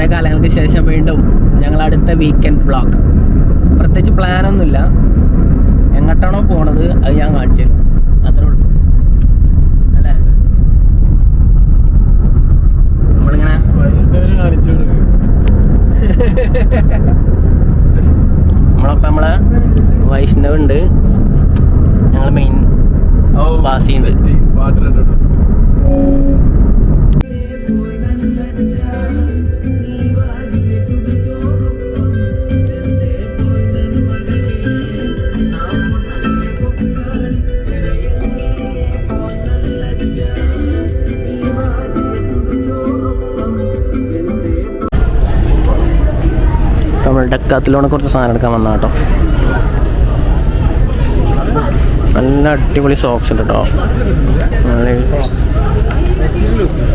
കുറേ കാലങ്ങൾക്ക് ശേഷം വീണ്ടും ഞങ്ങൾ അടുത്ത വീക്കെൻഡ് വ്ളോഗ്. പ്രത്യേകിച്ച് പ്ലാനൊന്നുമില്ല, എങ്ങോട്ടാണോ പോണത് അത് ഞാൻ കാണിച്ചു തരും, അത്രേ ഉള്ളൂ അല്ലേ. നമ്മളിങ്ങനെ നമ്മളപ്പം നമ്മളെ വൈഷ്ണവ് ഉണ്ട്, ഞങ്ങൾ മെയിൻ വാസിയുണ്ട്. നമ്മൾ ഡക്കാത്തിലോണെ കുറച്ച് സാധനം എടുക്കാൻ വന്ന കേട്ടോ. നല്ല അടിപൊളി സോക്സ് ഉണ്ട് കേട്ടോ,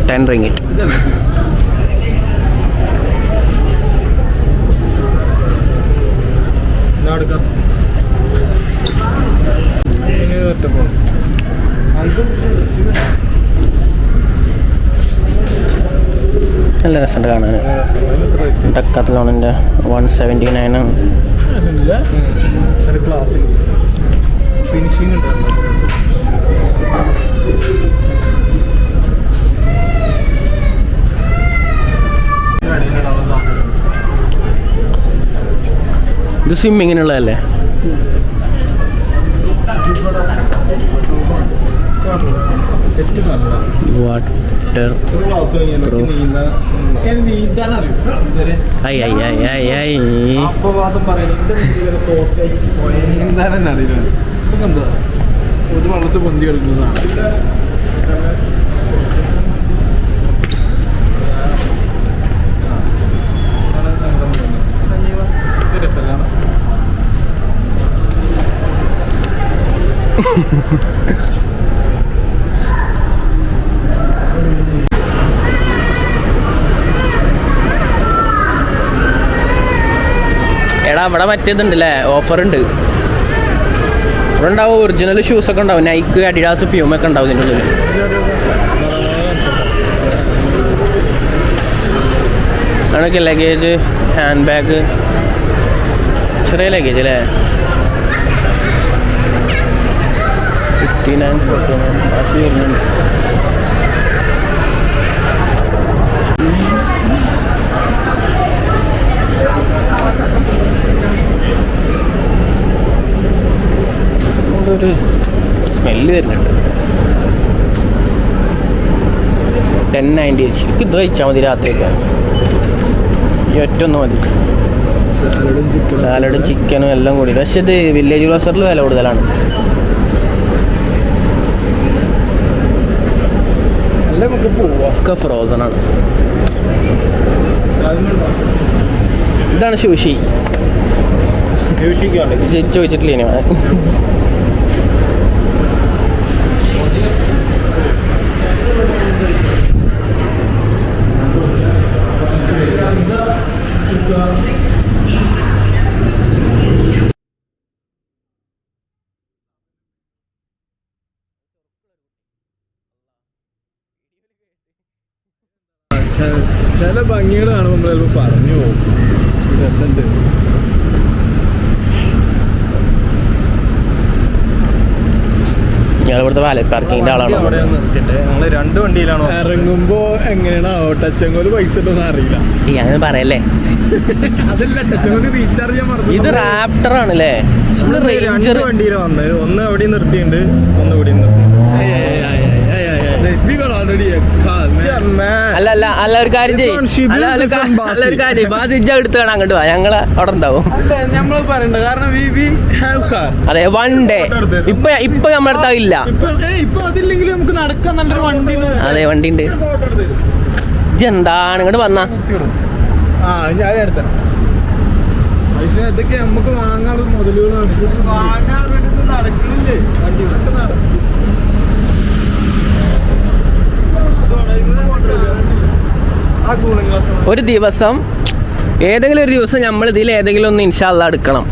10 റിംഗിറ്റ്. നല്ല രസമുണ്ട് കാണാൻ. ഡക്കാത്തലോണിൻ്റെ 179 ആണ്. ഇത് സ്വിമ്മിങ്ങിനുള്ളതല്ലേ? വാട്ടർ വെള്ളത്തിൽ പൊന്തി കിടക്കുന്നതാണ്. എടാ ഇവിടെ മറ്റേതുണ്ടല്ലേ, ഓഫർ ഉണ്ട്. ഇവിടെ ഉണ്ടാവും ഒറിജിനൽ ഷൂസൊക്കെ ഉണ്ടാവും, നൈക്ക്, അഡിഡാസ്, പ്യൂമൊക്കെ ഉണ്ടാവും ഇതിൻ്റെ ഉള്ളിൽ. അതൊക്കെ ലഗേജ്, ഹാൻഡ് ബാഗ്, ചെറിയ ലഗേജ് അല്ലേ, 59, 49 ബാക്കി വരുന്നുണ്ട്. ഒരു സ്മെല്ല് വരുന്നുണ്ട്. 1090 വെച്ച് എനിക്ക് ഇത് കഴിച്ചാൽ മതി രാത്രിയൊക്കെ. ഈ ഒറ്റ ഒന്ന് മതി, സാലഡും ചിക്കനും എല്ലാം കൂടി. പക്ഷെ ഇത് വില്ലേജ് ഗ്രോസറിൽ വില കൂടുതലാണ്. ഒക്കെ ഫ്രോസൺ ആണ്. ഇതാണ് സൂഷി. ചോദിച്ചിട്ടില്ല ഇനി. ചില ഭംഗികൾ കാണുമ്പോൾ നമ്മൾ ചിലപ്പോൾ പറഞ്ഞു പോകും. രസമുണ്ട്. ഇവിടുത്തെ വാലറ്റ് പാർക്കിങ്ങിന്റെ ആളാണ്. ഞങ്ങൾ 2 വണ്ടിയിലാണോ ഇറങ്ങുമ്പോ? എങ്ങനെയാണോ ടച്ചങ്കോല് പൈസ ഉണ്ടോന്ന് അറിയില്ല. ഞാൻ പറയല്ലേ, അതല്ല ടച്ചങ്കോല് റീചാർജ് ചെയ്യാൻ പറഞ്ഞു. ഇത് റാപ്റ്റർ ആണല്ലേ? 2 വണ്ടിയിലാണ് വന്നത്. ഒന്ന് അവിടെ നിർത്തിയിട്ടുണ്ട്, ഒന്ന് ഇവിടെ നിർത്തി. അല്ല ഒരു കാര്യം ചെയ്യും, എടുത്ത് കാണാൻ അങ്ങോട്ട് പോവാ, ഞങ്ങള് അവിടെ ഉണ്ടാവും. നമ്മള് പറയണ്ട, കാരണം അതെ, 1 ഡേ. ഇപ്പൊ നമ്മുടെ അടുത്ത് ഇല്ല. ഇപ്പൊ അതില്ലെങ്കിൽ നമുക്ക് നടക്കാൻ നല്ലൊരു വണ്ടി. അതെ, വണ്ടി ഉണ്ട്. എന്താണ് ഇങ്ങോട്ട് വന്നാ? ഞാൻ എടുത്ത ഇതൊക്കെ നമുക്ക് വാങ്ങാനുള്ള മുതലുകളാണ്. നടക്കുന്നില്ലേ വണ്ടി? ഒരു ദിവസം, ഏതെങ്കിലും ഒരു ദിവസം നമ്മൾ ഇതിൽ ഏതെങ്കിലും ഒന്ന് ഇൻഷാ അല്ലാഹ് എടുക്കണം.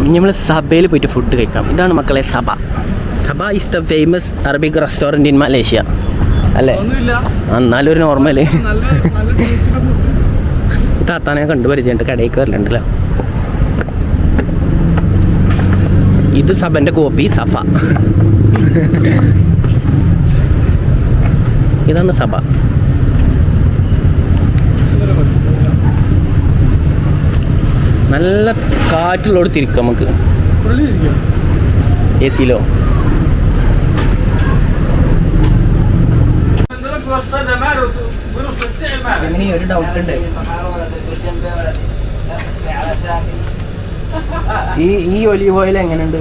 ഇനി നമ്മൾ സഭയിൽ പോയിട്ട് ഫുഡ് കഴിക്കാം. ഇതാണ് മക്കളെ സഭ. Saba is the famous Arabic restaurant in Malaysia അല്ലേ? ഒന്നുമില്ല, എന്നാലും ഒരു നോർമല് നല്ല ടേസ്റ്റുള്ള ഫുഡ്. താത്താനെ കണ്ടുപരിചയമുണ്ട്, കടയിൽ കയറലുണ്ടല്ലോ. ഇത് സബന്റെ കോപ്പി സഫ. ഇതാണ് സബ. നല്ല കാറ്റുള്ളോട് തിരിക്കാം നമുക്ക്. എ സിയിലോ? ഒരു ഡൗട്ട് ഉണ്ട്. ഈ ഒലീവ് ഓയിൽ എങ്ങനെയുണ്ട്?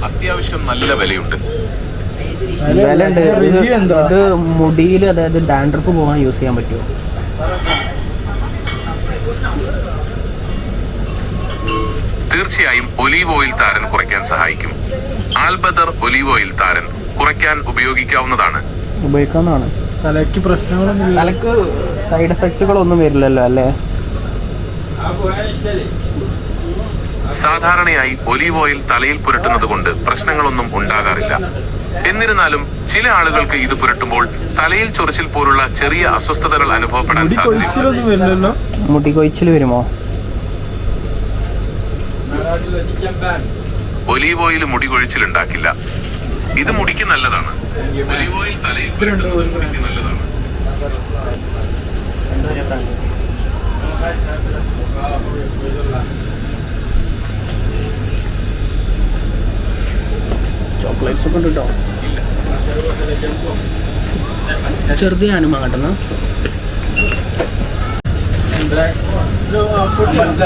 അത്യാവശ്യം നല്ല വിലയുണ്ട്. വില ഉണ്ട്. ഇത് മുടിയിൽ, അതായത് ഡാൻഡ്രഫ് പോകാൻ യൂസ് ചെയ്യാൻ പറ്റുമോ? തീർച്ചയായും ഒലീവ് ഓയിൽ താരൻ കുറയ്ക്കാൻ സഹായിക്കും. ആൽബദർ ഒലീവ് ഓയിൽ താരൻ കുറയ്ക്കാൻ ഉപയോഗിക്കാവുന്നതാണ്. ഉപയോഗിക്കാവുന്നതാണ്. തലയ്ക്ക് പ്രശ്നങ്ങളൊന്നും, തലക്ക് സൈഡ് എഫക്റ്റുകളൊന്നും വരില്ലല്ലോ അല്ലേ? സാധാരണയായി ഒലീവ് ഓയിൽ തലയിൽ പുരട്ടുന്നത് കൊണ്ട് പ്രശ്നങ്ങളൊന്നും ഉണ്ടാകാറില്ല. എന്നിരുന്നാലും ചില ആളുകൾക്ക് ഇത് പുരട്ടുമ്പോൾ തലയിൽ ചൊറിച്ചിൽ പോലുള്ള ചെറിയ അസ്വസ്ഥതകൾ അനുഭവപ്പെടാൻ സാധ്യതയുണ്ട്. മുടി കൊഴിച്ചിൽ വരുമോ? ഒലീവ് ഓയിൽ മുടി കൊഴിച്ചിൽ ഉണ്ടാക്കില്ല. ഇത് മുടിക്ക് നല്ലതാണ്. ഒലീവ് ഓയിൽ തലയിൽ പുരട്ടുന്നത് മുടിക്ക് നല്ലതാണ്. ചോക്ലേറ്റ്സ് ഒക്കെ ഉണ്ട് കേട്ടോ. ചെറുത് ഞാനും വാങ്ങട്ടെന്നാ. വേണ്ട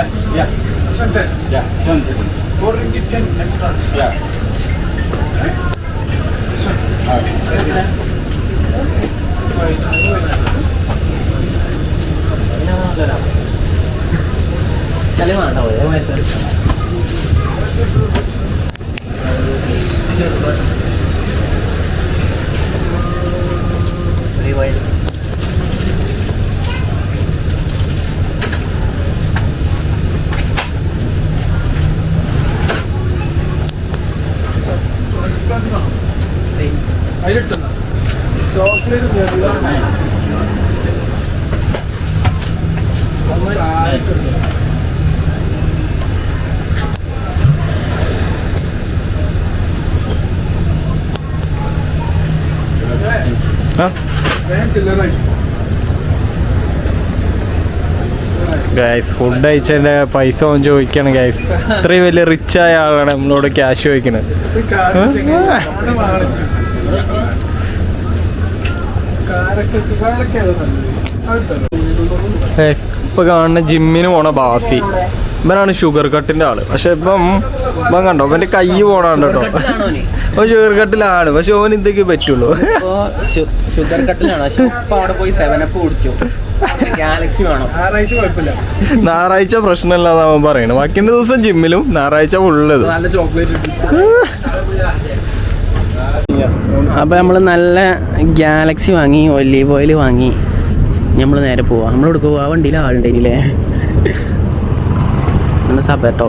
ഗൈസ്, ഫുഡ് അയച്ചതിന്റെ പൈസ ഓൻ ചോദിക്കാണ് ഗൈസ്. ഇത്രയും വലിയ റിച്ച് ആയ ആളാണ് നമ്മളോട് ക്യാഷ് ചോദിക്കുന്നത്. ഇപ്പൊ കാണുന്ന ജിമ്മിന് പോണ ബാസി, ഇവനാണ് ഷുഗർ കട്ടിന്റെ ആള്. പക്ഷെ ഇപ്പം കണ്ടോ, ഇവന്റെ കൈ പോണാണ്ട് കേട്ടോ. ഓൻ ഷുഗർ കട്ടിലാണ്, പക്ഷെ ഓൻ ഇതൊക്കെ പറ്റുള്ളൂ. ഷുഗർ കട്ടിലാണ്. അവിടെ പോയി 7up കുടിച്ചു. ഗാലക്സി വേണം. ഞായറാഴ്ച പ്രശ്നമില്ലാന്ന് അവൻ പറയണു. ബാക്കിന്റെ ദിവസം ജിമ്മിലും, ഞായറാഴ്ച ഉള്ളത്. അപ്പൊ നമ്മള് നല്ല ഗാലക്സി വാങ്ങി, ഒലീവ് ഓയിൽ വാങ്ങി. നമ്മൾ നേരെ പോവാ. നമ്മളോട് പോവാ. വണ്ടിയിൽ ആളുണ്ടെങ്കിലേ സപ്പേട്ടോ.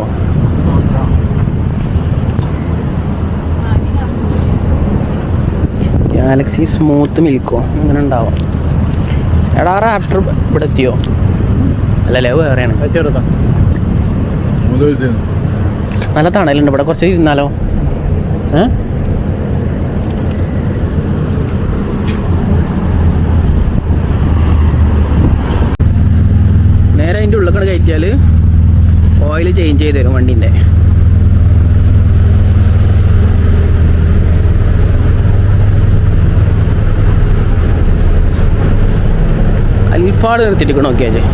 ഗാലക്സി സ്മൂത്ത് മിൽക്കോ അങ്ങനെ ഉണ്ടാവാം. എടാ ആഫ്റ്റർ ഇവിടെ എത്തിയോ? അല്ലല്ലേ, വേറെയാണ്. ചെറുതാ, നല്ല തണലുണ്ട് ഇവിടെ. കുറച്ച് ഇരുന്നാലോ? നേരെ അതിൻ്റെ ഉള്ളിൽ കൂടെ കയറ്റിയാൽ ഓയിൽ ചേഞ്ച് ചെയ്ത് തരും വണ്ടീൻ്റെ. അൽഫാട് നിർത്തിയിട്ടിരിക്കണം. ഓക്കെ അജയ്,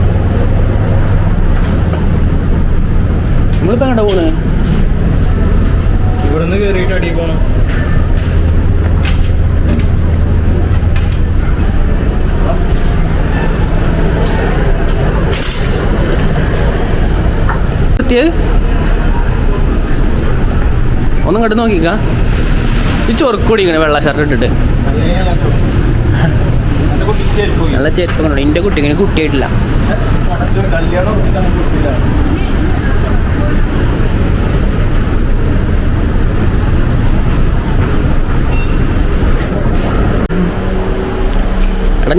നമ്മളിപ്പോൾ എങ്ങോട്ടാ പോണ്? ഇവിടുന്ന് കയറിയിട്ട് അടി പോണം. ഒന്നും കണ്ടു നോക്കിക്ക. ഈ ചൊറുക്കൂടിക്കണേ വെള്ള ഷർട്ട് ഇട്ടിട്ട്. നല്ല ചെരുപ്പം കണ്ടോ. എൻ്റെ കുട്ടി ഇങ്ങനെ കുട്ടിയായിട്ടില്ല. എടാ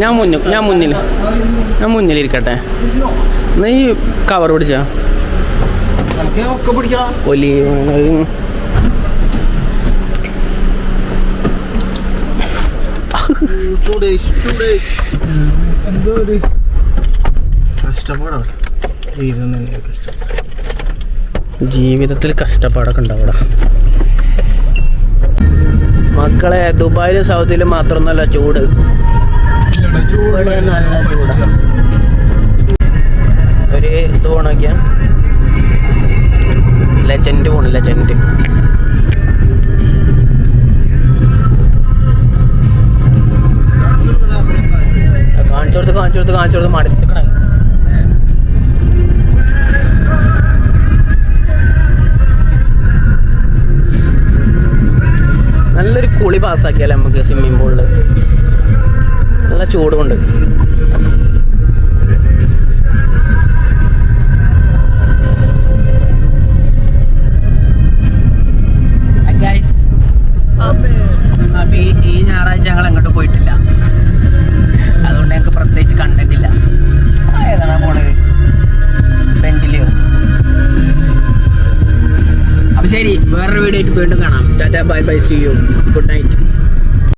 ഞാൻ മുന്നിലിരിക്കട്ടെ. എന്നാ ഈ കവർ പിടിച്ചാ ഒലിവ് എന്തോ ഒരു കഷ്ടപ്പാടാണ് ജീവിതത്തിൽ കഷ്ടപ്പാടൊക്കെ ഉണ്ടാവും. മക്കളെ ദുബായിലും സൗദിയിലും മാത്രമൊന്നുമല്ല ചൂട്, ഇവിടെ നല്ല ചൂടാ. ഒരു ഇത് പോണോക്കിയ ലെജൻഡ് പോണ ലെജൻഡ്. കാണിച്ചു കൊടുത്ത് മടുത്തിക്കണേ. നല്ലൊരു കുളി പാസ്സാക്കിയാലേ നമുക്ക് സ്വിമ്മിംഗ് പൂളിൽ. നല്ല ചൂടുമുണ്ട്. അപ്പൊ ഈ ഞായറാഴ്ച ഞങ്ങൾ എങ്ങോട്ടും പോയിട്ടില്ല, അതുകൊണ്ട് ഞങ്ങൾക്ക് പ്രത്യേകിച്ച് കണ്ടന്റ് ഇല്ല. ഏതാണ് പോണത്? ബെന്റിലെയോ? അപ്പൊ ശരി, വേറൊരു വീഡിയോ ആയിട്ട് വീണ്ടും കാണാം. Tata bye bye, see you, good night.